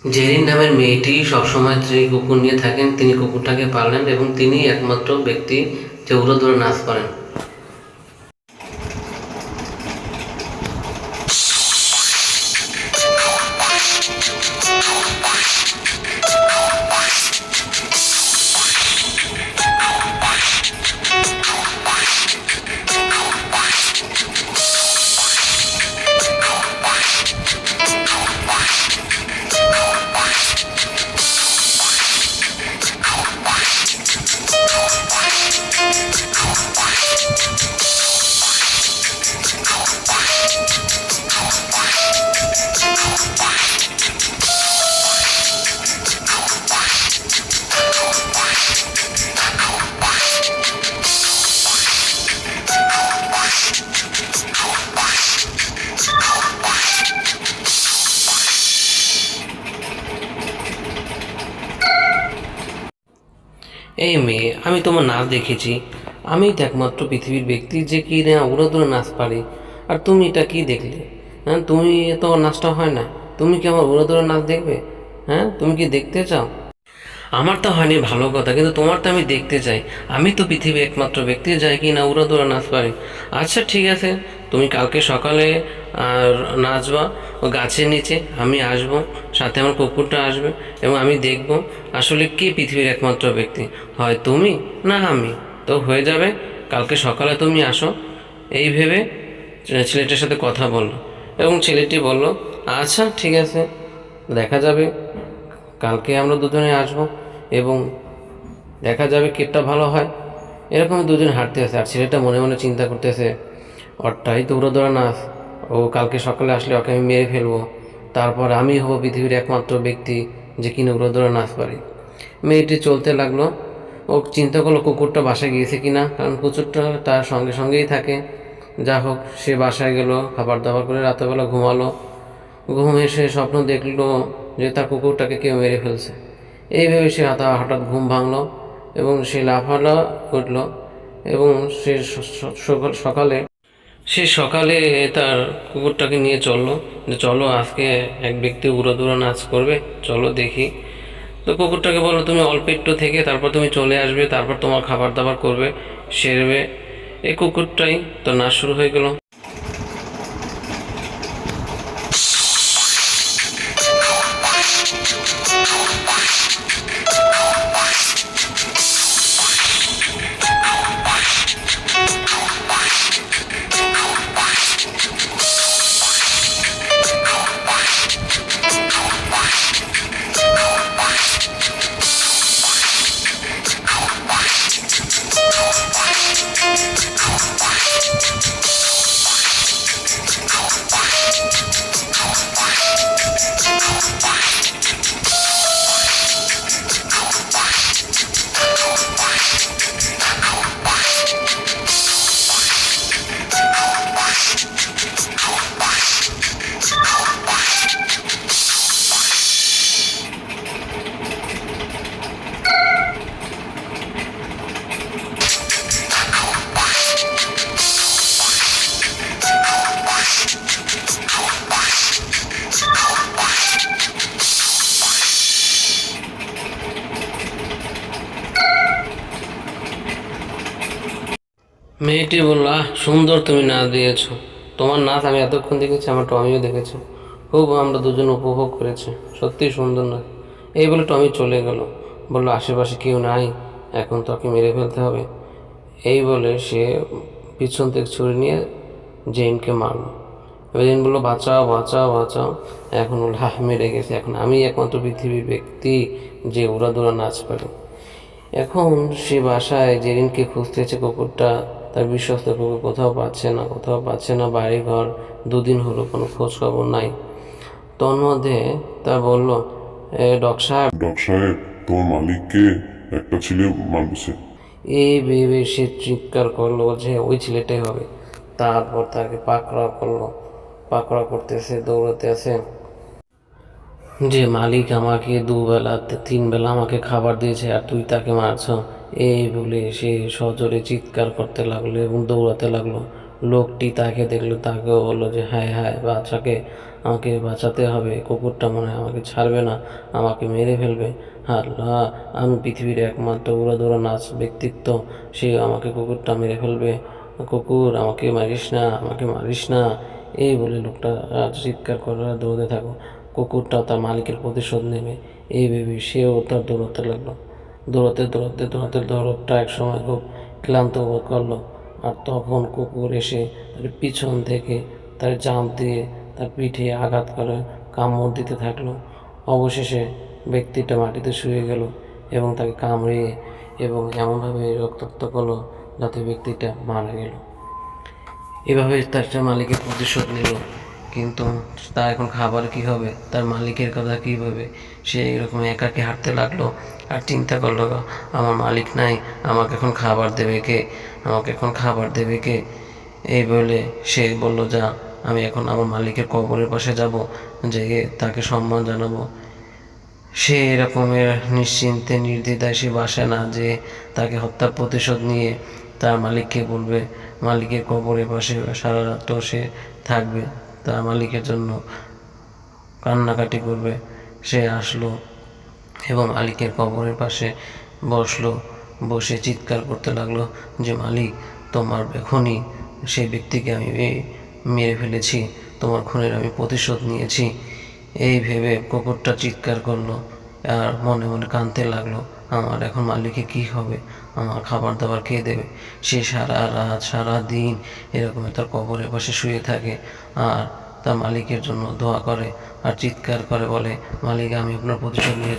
জেরিন নামের মেয়েটি সবসময় যে কুকুর নিয়ে থাকেন, তিনি কুকুরটাকে পালেন এবং তিনিই একমাত্র ব্যক্তি যে উড়োধুরো নাচ করেন। এই মেয়ে, আমি তোমার নাচ দেখেছি। আমি তো একমাত্র পৃথিবীর ব্যক্তি যে কি না উড়োদুড়ো নাচ পারি, আর তুমি এটা কি দেখলে? হ্যাঁ, তুমি তোমার নাচটা হয় না, তুমি কি আমার উড়োদুড়ো নাচ দেখবে? হ্যাঁ, তুমি কি দেখতে চাও? আমার তো হয়নি ভালো কথা, কিন্তু তোমার তো আমি দেখতে চাই। আমি তো পৃথিবীর একমাত্র ব্যক্তি যাই কি না উড়োদুড়ো নাচ পারি। আচ্ছা ঠিক আছে, তুমি কালকে সকালে নাচবা ও গাছের নিচে, আমি আসব, সাথে আমার কুকুরটা আসবে এবং আমি দেখব আসলে কে পৃথিবীর একমাত্র ব্যক্তি, হয় তুমি না আমি। তো হয়ে যাবে, কালকে সকালে তুমি আসো। এই ভেবে ছেলেটার সাথে কথা বললো এবং ছেলেটি বলল, আচ্ছা ঠিক আছে, দেখা যাবে, কালকে আমরা দুজনে আসবো এবং দেখা যাবে কেকটা ভালো হয়। এরকম দুজন হাঁটতে আছে, আর ছেলেটা মনে মনে চিন্তা করতেছে, ওরটাই তো উড়োদৌড়া নাচ, ও কালকে সকালে আসলে ওকে আমি মেরে ফেলবো, তারপর আমি হব পৃথিবীর একমাত্র ব্যক্তি যে কিনা উড়োদৌড়া নাচ পারি। মেয়েটি চলতে লাগলো। ও চিন্তা করলো কুকুরটা বাসায় গিয়েছে কিনা, কারণ কুকুরটা তার সঙ্গে সঙ্গেই থাকে। যা হোক, সে বাসায় গেল, খাবার দাবার করে রাতেরবেলা ঘুমালো। ঘুমে সে স্বপ্ন দেখলো যে তার কুকুরটাকে কেউ মেরে ফেলছে। এই ভেবে সে হঠাৎ ঘুম ভাঙলো এবং সে লাফালো উঠল এবং সে সকালে তার কুকুরটাকে নিয়ে চললো, যে চলো আজকে এক ব্যক্তি উড়োদুড়ো নাচ করবে, চলো দেখি। তো কুকুরটাকে বললো, তুমি অল্প একটু থেকে তারপর তুমি চলে আসবে, তারপর তোমার খাবার দাবার করবে, সেরবে। এই কুকুরটাই তো নাচ শুরু হয়ে গেল। মেয়েটি বলল, আহ সুন্দর, তুমি নাচ দিয়েছো। তোমার নাচ আমি এতক্ষণ দেখেছি, আমার টমিও দেখেছে, খুব আমরা দুজন উপভোগ করেছি, সত্যিই সুন্দর নাচ। এই বলে টমি চলে গেল। বললো, আশেপাশে কেউ নাই, এখন তোকে মেরে ফেলতে হবে। এই বলে সে পিছন থেকে ছুরি নিয়ে জেনকে মারলো। এবার জেন বললো, বাঁচাও বাঁচাও বাঁচাও। এখন বললো, হ্যাঁ মেরে গেছে, এখন আমি একমাত্র পৃথিবীর ব্যক্তি যে উড়াদুরা নাচ পারে। এখন সে বাসায় জেরিনকে খুঁজতেছে, কুকুরটা তার বিশ্বস্ত কুকুর কোথাও পাচ্ছে না, কোথাও পাচ্ছে না। বাড়ি ঘর 2 দিন হলো, কোনো খোঁজ খবর নাই। তন্মধ্যে তা বলল, ডক সাহেব, তোমার মালিককে একটা ছেলে মারছে। এই ভেবে সে চিৎকার করলো যে ওই ছেলেটাই হবে। তারপর তাকে পাকড়াও করলো, পাকড়াও করতেছে, দৌড়াতে আছে যে মালিক আমাকে 2 বেলা 3 বেলা আমাকে খাবার দিয়েছে, আর তুই তাকে মারছ। এই বলে সে সজোরে চিৎকার করতে লাগলো এবং দৌড়াতে লাগলো। লোকটি তাকে দেখলো, তাকেও বললো যে হায় হায় বাচ্চাকে আমাকে বাঁচাতে হবে, কুকুরটা মনে হয় আমাকে ছাড়বে না, আমাকে মেরে ফেলবে। আল্লাহ, আমি পৃথিবীর একমাত্র উড়াদৌড়া নাচ ব্যক্তিত্ব, সে আমাকে কুকুরটা মেরে ফেলবে। কুকুর আমাকে মারিস না, আমাকে মারিস না, এই বলে লোকটা চিৎকার করে দৌড়তে থাকো। কুকুরটাও তার মালিকের প্রতিশোধ নেবে এই ভেবে সেও তার দৌড়াতে লাগলো। দৌড়াতে লোকটা একসময় খুব ক্লান্ত বোধ করলো। আর তখন কুকুর এসে তার পিছন থেকে তার জাম্প দিয়ে তার পিঠে আঘাত করে কামড় দিতে থাকলো। অবশেষে ব্যক্তিটা মাটিতে শুয়ে গেল এবং তাকে কামড়িয়ে এবং এমনভাবে রক্তাক্ত করলো যাতে ব্যক্তিটা মারা গেল। এভাবে তার সে মালিকের প্রতিশোধ নিল। কিন্তু তার এখন খাবার কী হবে, তার মালিকের কথা কী ভাবে? সে এরকম একাকী হাঁটতে লাগলো আর চিন্তা করলো, আমার মালিক নাই, আমাকে এখন খাবার দেবে কে, আমাকে এখন খাবার দেবে কে? এই বলে সে বলল, যা, আমি এখন আমার মালিকের কবরের পাশে যাব, যেয়ে তাকে সম্মান জানাবো। সে এরকমের নিশ্চিন্তে নির্দ্বিধায় সে বাসে না যে তাকে হত্যার প্রতিশোধ নিয়ে তার মালিককে বলবে। মালিকের কবরের পাশে সারা রাত সে থাকবে, তার মালিকের জন্য কান্নাকাটি করবে। সে আসলো এবং মালিকের কবরের পাশে বসলো, বসে চিৎকার করতে লাগলো যে মালিক, তোমার খুনি সেই ব্যক্তিকে আমি মেরে ফেলেছি, তোমার খুনের আমি প্রতিশোধ নিয়েছি। এই ভেবে কুকুরটা চিৎকার করলো আর মনে মনে কাঁদতে লাগলো, আমার এখন মালিকে কি হবে, আমার খাবার দাবার কে দেবে? সে সারা রাত সারা দিন এরকম তার কবরের পাশে শুয়ে থাকে আর তার মালিকের জন্য দোয়া করে আর চিৎকার করে বলে, মালিক, আমি আপনার প্রতিশোধ নিয়েছি।